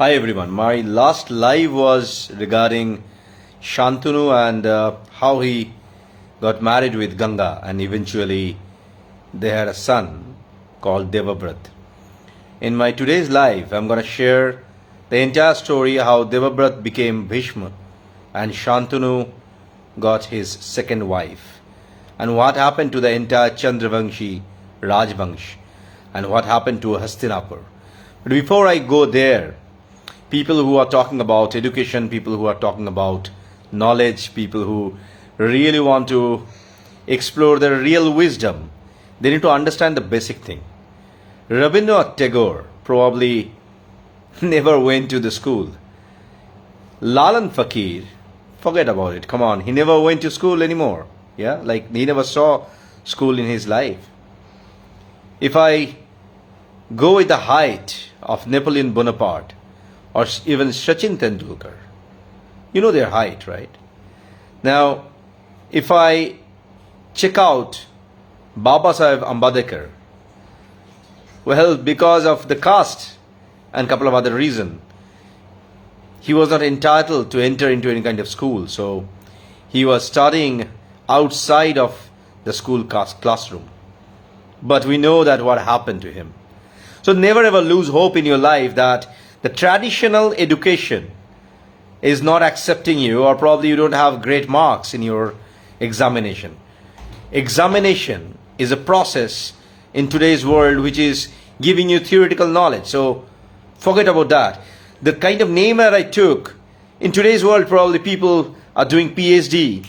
Hi everyone. My last live was regarding Shantunu and how he got married with Ganga and eventually they had a son called Devavrata. In my today's live, I'm going to share the entire story how Devavrata became Bhishma and Shantanu got his second wife and what happened to the entire Chandravangshi Rajvansh and what happened to Hastinapura. But before I go there, people who are talking about education, people who are talking about knowledge, people who really want to explore their real wisdom, they need to understand the basic thing. Rabindranath Tagore probably never went to the school. Lalan Fakir, forget about it. Come on, he never went to school anymore. Yeah, like he never saw school in his life. If I go with the height of Napoleon Bonaparte, or even Sachin Tendulkar. You know their height, right? Now, if I check out Babasaheb Ambedkar, well, because of the caste and a couple of other reasons, he was not entitled to enter into any kind of school. So, he was studying outside of the school classroom. But we know that what happened to him. So, never ever lose hope in your life that the traditional education is not accepting you, or probably you don't have great marks in your examination. Examination is a process in today's world which is giving you theoretical knowledge. So forget about that. The kind of name that I took, in today's world probably people are doing PhD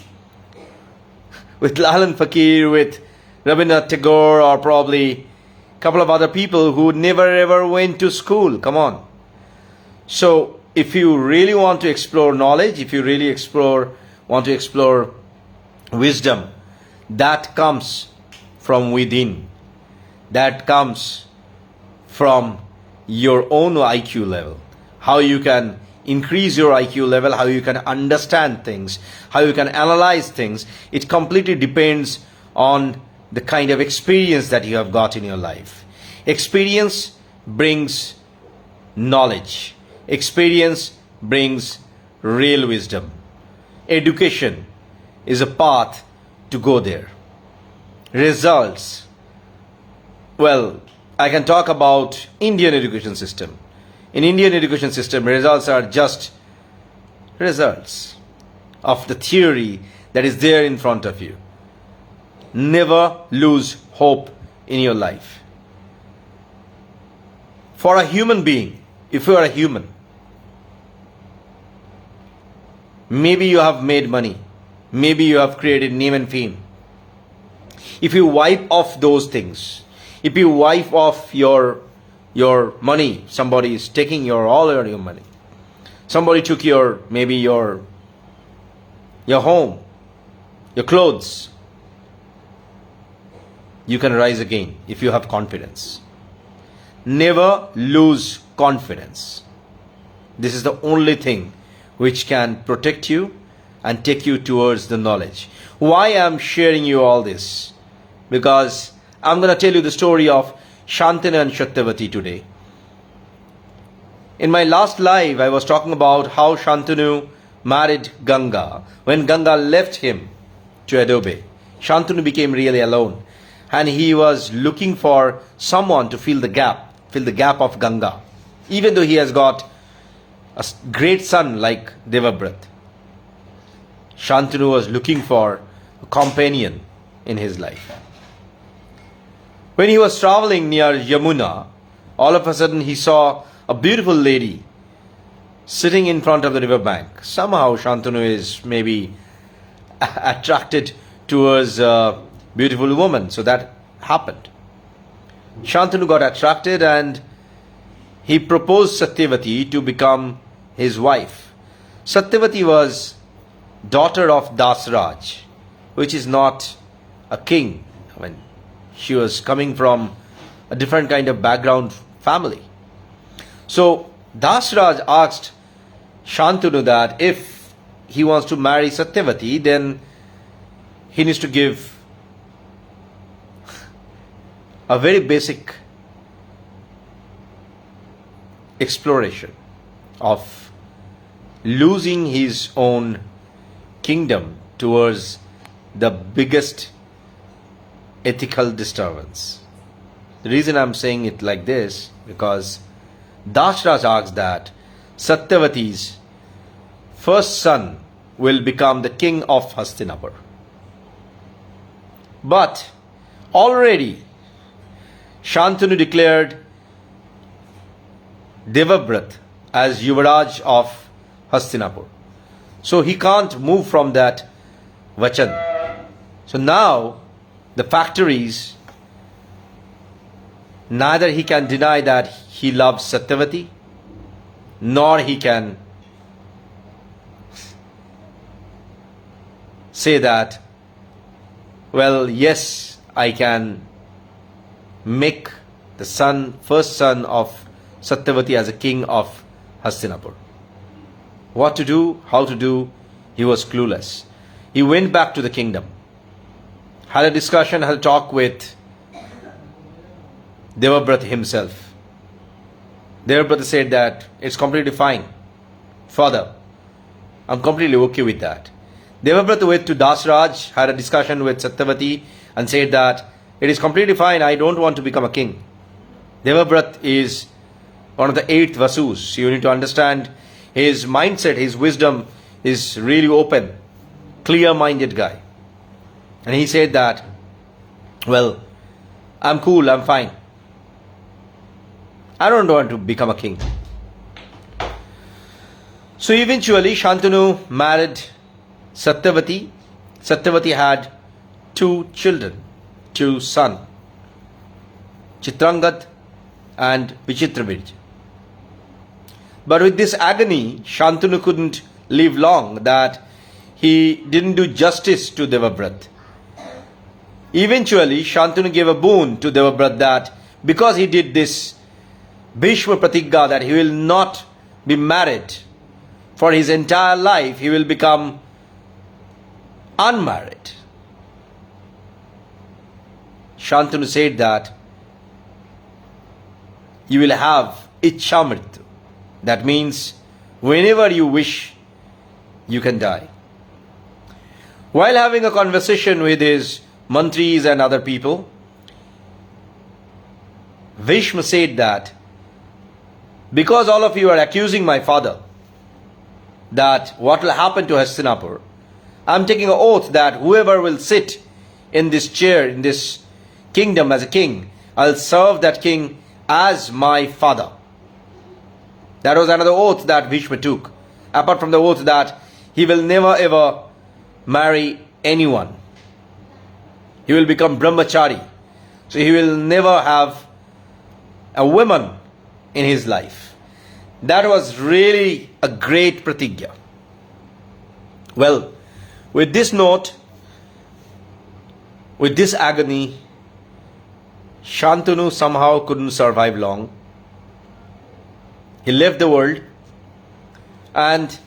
with Lalan Fakir, with Rabindranath Tagore, or probably a couple of other people who never ever went to school. Come on. So, if you really want to explore knowledge, if you really want to explore wisdom, that comes from within. That comes from your own IQ level. How you can increase your IQ level, how you can understand things, how you can analyze things. It completely depends on the kind of experience that you have got in your life. Experience brings knowledge. Experience brings real wisdom. Education is a path to go there. Results. Well, I can talk about Indian education system. In Indian education system, results are just results of the theory that is there in front of you. Never lose hope in your life. For a human being, if you are a human, maybe you have made money, maybe you have created name and fame. If you wipe off those things, if you wipe off your money, somebody is taking all your money. Somebody took maybe your home, your clothes. You can rise again if you have confidence. Never lose confidence. This is the only thing which can protect you and take you towards the knowledge. Why I'm sharing you all this? Because I'm going to tell you the story of Shantunu Satyavati today. In my last live, I was talking about how Shantanu married Ganga. When Ganga left him to Adobe, Shantanu became really alone. And he was looking for someone to fill the gap of Ganga. Even though he has got a great son like Devavrata, Shantanu was looking for a companion in his life. When he was traveling near Yamuna, all of a sudden he saw a beautiful lady sitting in front of the riverbank. Somehow Shantanu is maybe attracted towards a beautiful woman. So that happened. Shantanu got attracted and he proposed Satyavati to become his wife. Satyavati was daughter of Dasraj, which is not a king. I mean, she was coming from a different kind of background family. So Dasraj asked Shantanu that if he wants to marry Satyavati, then he needs to give a very basic exploration. of losing his own kingdom towards the biggest ethical disturbance. The reason I'm saying it like this, because Dashraj asks that Satyavati's first son will become the king of Hastinapura. But already Shantanu declared Devavrata as Yuvraj of Hastinapur. So he can't move from that vachan. So now the factories, neither he can deny that he loves Satyavati, nor he can say that, well, yes, I can make the first son of Satyavati as a king of Hastinapur. What to do, how to do, he was clueless. He went back to the kingdom, had a discussion, had a talk with Devavrata himself. Devavrata said that it's completely fine. Father, I'm completely okay with that. Devavrata went to Dasraj, had a discussion with Satyavati and said that it is completely fine, I don't want to become a king. Devavrata is one of the 8 Vasus. You need to understand his mindset, his wisdom is really open, clear-minded guy. And he said that, well, I'm cool, I'm fine. I don't want to become a king. So eventually Shantanu married Satyavati. Satyavati had 2 children, 2 sons, Chitrangad and Vichitravirja. But with this agony, Shantanu couldn't live long, that he didn't do justice to Devavrata. Eventually, Shantanu gave a boon to Devavrata that because he did this Bhishma Pratigya, that he will not be married for his entire life, he will become unmarried. Shantanu said that you will have Ichamritu. That means whenever you wish, you can die. While having a conversation with his mantris and other people, Bhishma said that because all of you are accusing my father that what will happen to Hastinapur, I'm taking an oath that whoever will sit in this chair, in this kingdom as a king, I'll serve that king as my father. That was another oath that Bhishma took, apart from the oath that he will never ever marry anyone. He will become brahmachari. So he will never have a woman in his life. That was really a great pratigya. Well, with this note, with this agony, Shantanu somehow couldn't survive long. He left the world, and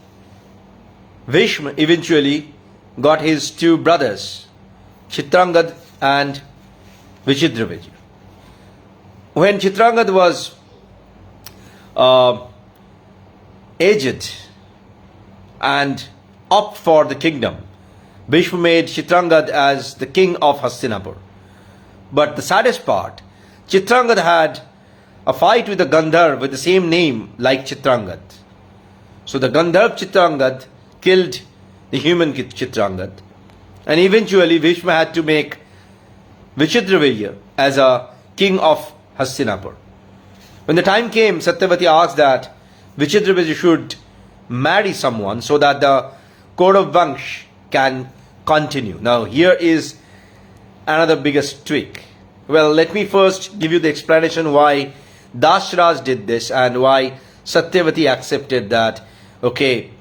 Bhishma eventually got his 2 brothers, Chitrangad and Vichitravirja. When Chitrangad was aged and up for the kingdom, Bhishma made Chitrangad as the king of Hastinapur. But the saddest part, Chitrangad had a fight with a Gandharv with the same name like Chitrangad. So the Gandharv Chitrangad killed the human Chitrangad, and eventually Bhishma had to make Vichitravirja as a king of Hastinapur. When the time came, Satyavati asked that Vichitravirja should marry someone so that the code of Vansh can continue. Now here is another biggest tweak. Well, let me first give you the explanation why Dashraj did this and why Satyavati accepted that, okay,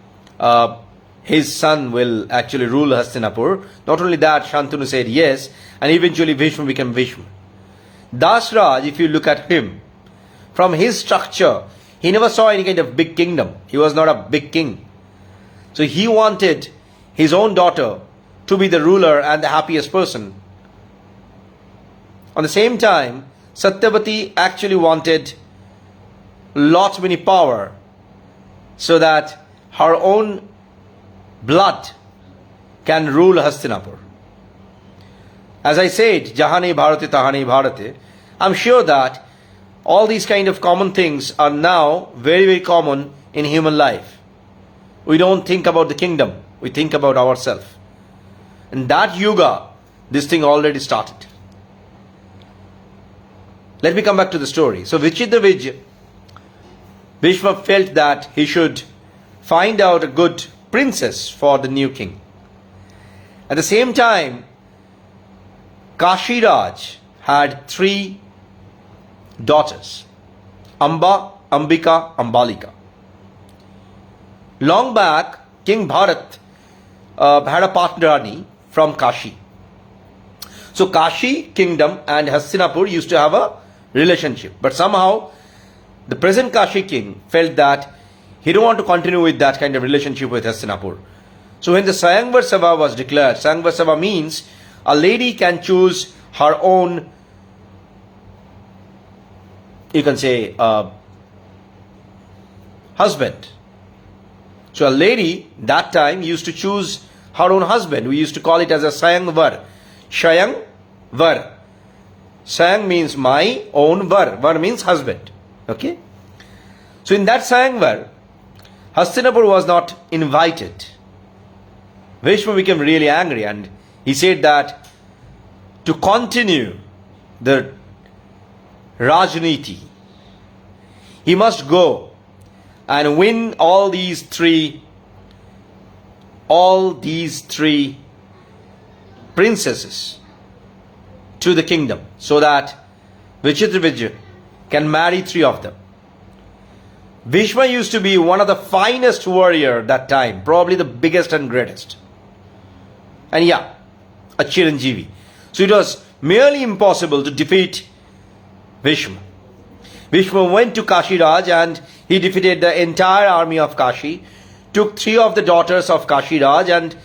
his son will actually rule Hastinapur. Not only that, Shantanu said yes, and eventually Bhishma became Bhishma. Dashraj, if you look at him, from his structure, he never saw any kind of big kingdom. He was not a big king. So he wanted his own daughter to be the ruler and the happiest person. On the same time, Satyavati actually wanted lots many power so that her own blood can rule Hastinapur. As I said, Jahane Bharate Tahane Bharate, I'm sure that all these kind of common things are now very, very common in human life. We don't think about the kingdom, we think about ourselves. In that yuga, this thing already started. Let me come back to the story. So Vichitravijaya, Bhishma felt that he should find out a good princess for the new king. At the same time, Kashiraj had 3 daughters, Amba, Ambika, Ambalika. Long back, King Bharat had a partnerani from Kashi. So Kashi kingdom and Hastinapur used to have a relationship. But somehow, the present Kashi king felt that he don't want to continue with that kind of relationship with Hastinapur. So when the Swayamvar Sabha was declared, Swayamvar Sabha means a lady can choose her own, you can say, husband. So a lady that time used to choose her own husband. We used to call it as a Swayamvar. Swayamvar. Swayam means my own var. Var means husband. Okay. So in that Swayamvar, Hastinapur was not invited. Bhishma became really angry and he said that to continue the Rajniti, he must go and win all these three princesses to the kingdom so that Vichitravijaya can marry 3 of them. Bhishma used to be one of the finest warrior that time, probably the biggest and greatest. And yeah, a Chiranjeevi. So it was merely impossible to defeat Bhishma. Bhishma went to Kashiraj and he defeated the entire army of Kashi, took 3 of the daughters of Kashiraj and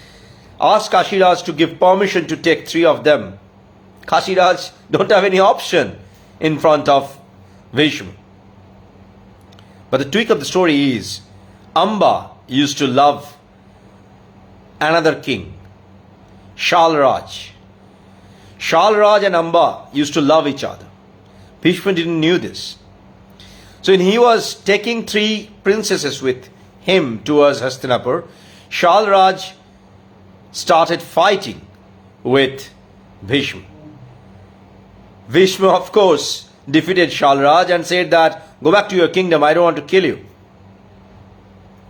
asked Kashiraj to give permission to take 3 of them. Kashiraj don't have any option in front of Bhishma. But the tweak of the story is, Amba used to love another king, Shalraj. Shalraj and Amba used to love each other. Bhishma didn't knew this. So when he was taking 3 princesses with him towards Hastinapur, Shalraj started fighting with Bhishma. Bhishma, of course, defeated Shalraj and said that, go back to your kingdom, I don't want to kill you.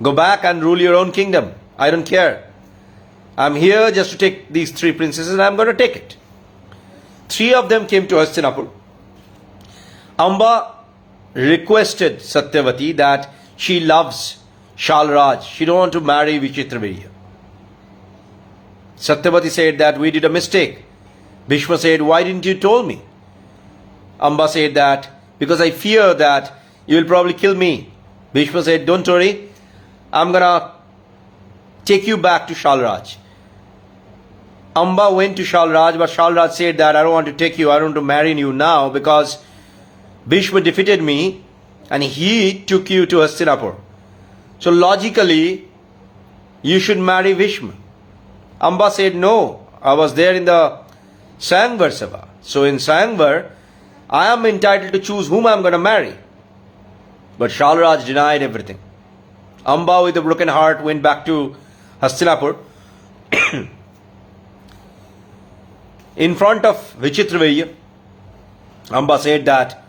Go back and rule your own kingdom. I don't care. I'm here just to take these 3 princesses and I'm going to take it. 3 of them came to Hastinapur. Amba requested Satyavati that she loves Shalraj. She don't want to marry Vichitravijaya. Satyavati said that we did a mistake. Bhishma said, why didn't you tell me? Amba said that, because I fear that you will probably kill me. Bhishma said, don't worry, I'm gonna take you back to Shalraj. Amba went to Shalraj, but Shalraj said that I don't want to take you, I don't want to marry you now because Bhishma defeated me and he took you to Hastinapur. So logically, you should marry Bhishma. Amba said, no, I was there in the Swayamvar Sabha. So in Swayamvar, I am entitled to choose whom I am going to marry. But Shalraj denied everything. Amba with a broken heart went back to Hastinapur. In front of Vichitravijaya, Amba said that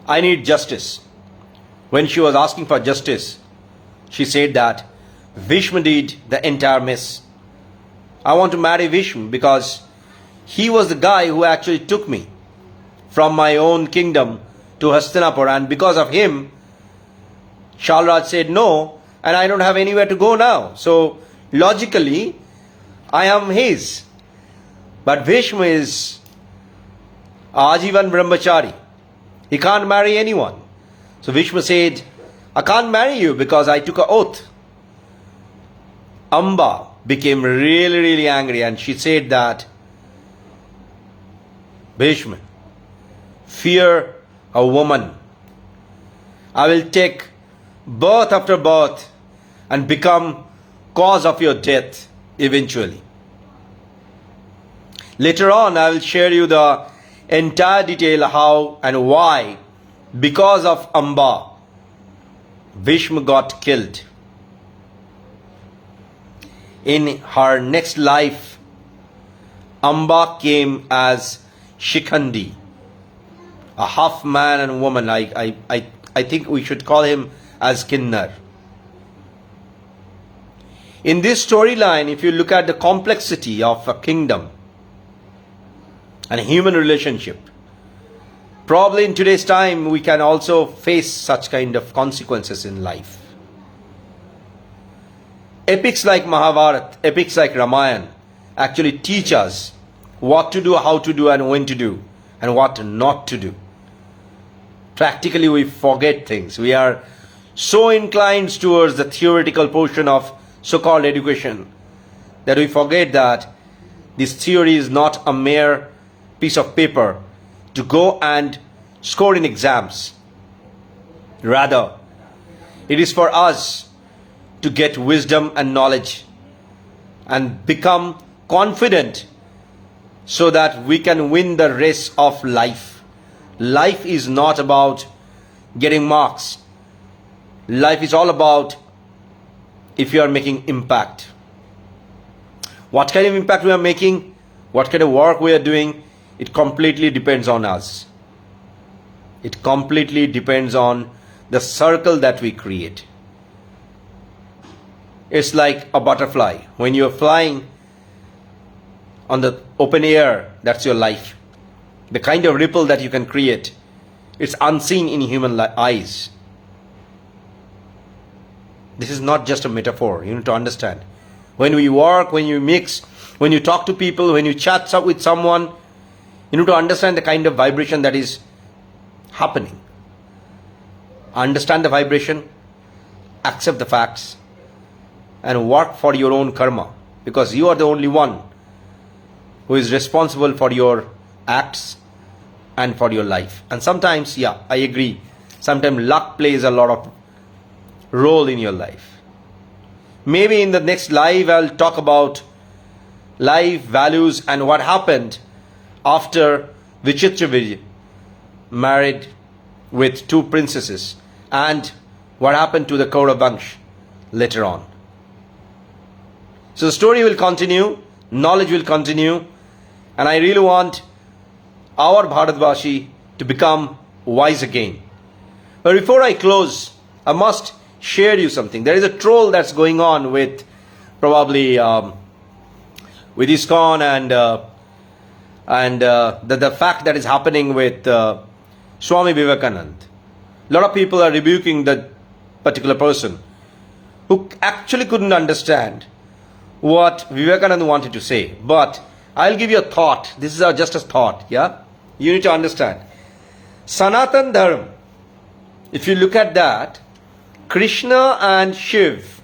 I need justice. When she was asking for justice, she said that Bhishma did the entire mess. I want to marry Bhishma because he was the guy who actually took me from my own kingdom to Hastinapur, and because of him, Shalraj said no, and I don't have anywhere to go now. So logically, I am his. But Bhishma is Ajivan Brahmachari. He can't marry anyone. So Bhishma said, I can't marry you because I took an oath. Amba became really angry and she said that, Bhishma, fear a woman. I will take birth after birth and become cause of your death eventually. Later on, I will share you the entire detail how and why, because of Amba, Bhishma got killed. In her next life, Amba came as Shikhandi, a half man and woman. I think we should call him as Kinnar. In this storyline, if you look at the complexity of a kingdom and a human relationship, probably in today's time we can also face such kind of consequences in life. Epics like Mahabharata, epics like Ramayana actually teach us what to do, how to do, and when to do, and what not to do. Practically, we forget things. We are so inclined towards the theoretical portion of so-called education that we forget that this theory is not a mere piece of paper to go and score in exams. Rather, it is for us to get wisdom and knowledge and become confident so that we can win the race of life. Life is not about getting marks. Life is all about if you are making impact. What kind of impact we are making, what kind of work we are doing, it completely depends on us. It completely depends on the circle that we create. It's like a butterfly. When you're flying on the open air, that's your life. The kind of ripple that you can create, it's unseen in human eyes. This is not just a metaphor. You need to understand. When we work, when you mix, when you talk to people, when you chat with someone, you need to understand the kind of vibration that is happening. Understand the vibration, accept the facts, and work for your own karma, because you are the only one who is responsible for your acts and for your life. And sometimes, yeah, I agree, sometimes luck plays a lot of role in your life. Maybe in the next live I'll talk about life values and what happened after Vichitraviji married with two princesses, and what happened to the Kaurav Vansh later on. So the story will continue, knowledge will continue, and I really want our Bharatvashi to become wise again. But before I close, I must share you something. There is a troll that's going on with probably with ISKCON and the fact that is happening with Swami Vivekanand. A lot of people are rebuking that particular person who actually couldn't understand what Vivekananda wanted to say. But I'll give you a thought. This is just a thought, yeah? You need to understand. Sanatan Dharma, if you look at that, Krishna and Shiv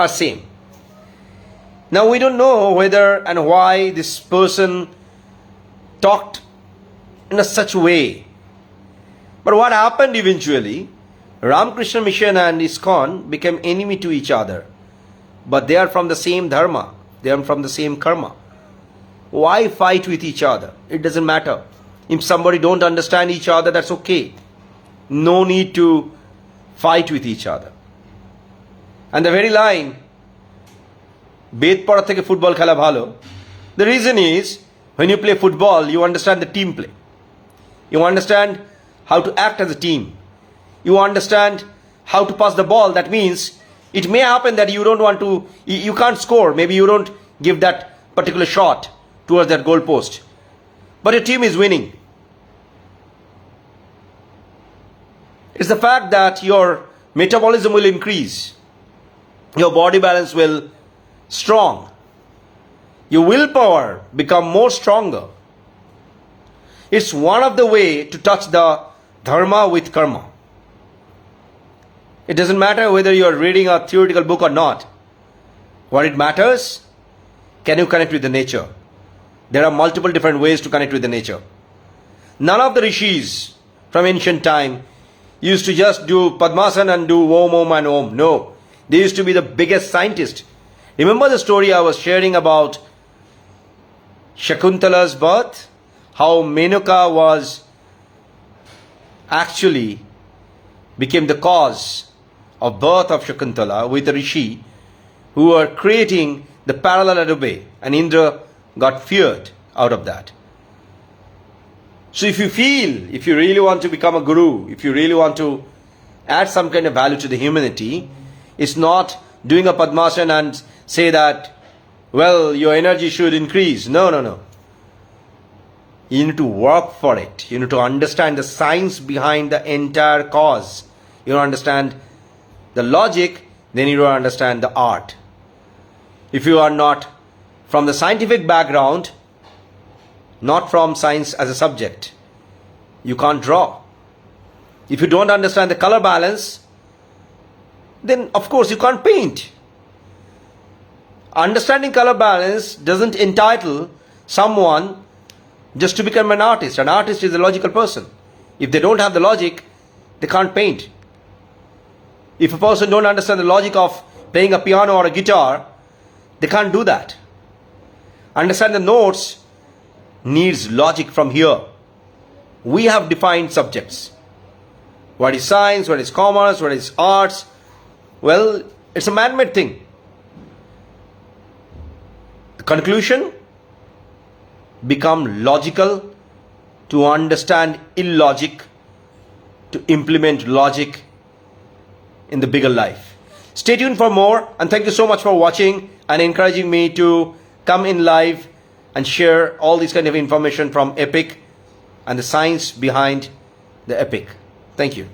are same. Now we don't know whether and why this person talked in a such way. But what happened eventually, Ramakrishna Mission and ISKCON became enemy to each other. But they are from the same dharma. They are from the same karma. Why fight with each other? It doesn't matter. If somebody don't understand each other, that's okay. No need to fight with each other. And the very line, Bed pora theke football khela bhalo. The reason is, when you play football, you understand the team play. You understand how to act as a team. You understand how to pass the ball. That means it may happen that you don't want to, you can't score. Maybe you don't give that particular shot towards that goal post. But your team is winning. It's the fact that your metabolism will increase. Your body balance will strong. Your willpower become more stronger. It's one of the way to touch the dharma with karma. It doesn't matter whether you are reading a theoretical book or not. What it matters, can you connect with the nature? There are multiple different ways to connect with the nature. None of the rishis from ancient time used to just do Padmasana and do Om and Om. No. They used to be the biggest scientist. Remember the story I was sharing about Shakuntala's birth? How Menuka was actually became the cause of birth of Shakuntala with a rishi who were creating the parallel at obey, and Indra got feared out of that. So if you really want to become a guru, if you really want to add some kind of value to the humanity, it's not doing a Padmasana and say that, well, your energy should increase. No. You need to work for it. You need to understand the science behind the entire cause. You don't understand the logic, then you don't understand the art. If you are not from the scientific background, not from science as a subject, you can't draw. If you don't understand the color balance, then of course you can't paint. Understanding color balance doesn't entitle someone just to become an artist. An artist is a logical person. If they don't have the logic, they can't paint. If a person don't understand the logic of playing a piano or a guitar, they can't do that. Understand the notes needs logic from here. We have defined subjects. What is science, what is commerce, what is arts? Well, it's a man-made thing. The conclusion become logical to understand illogic, to implement logic in the bigger life. Stay tuned for more, and thank you so much for watching and encouraging me to come in live and share all this kind of information from epic and the science behind the epic. Thank you.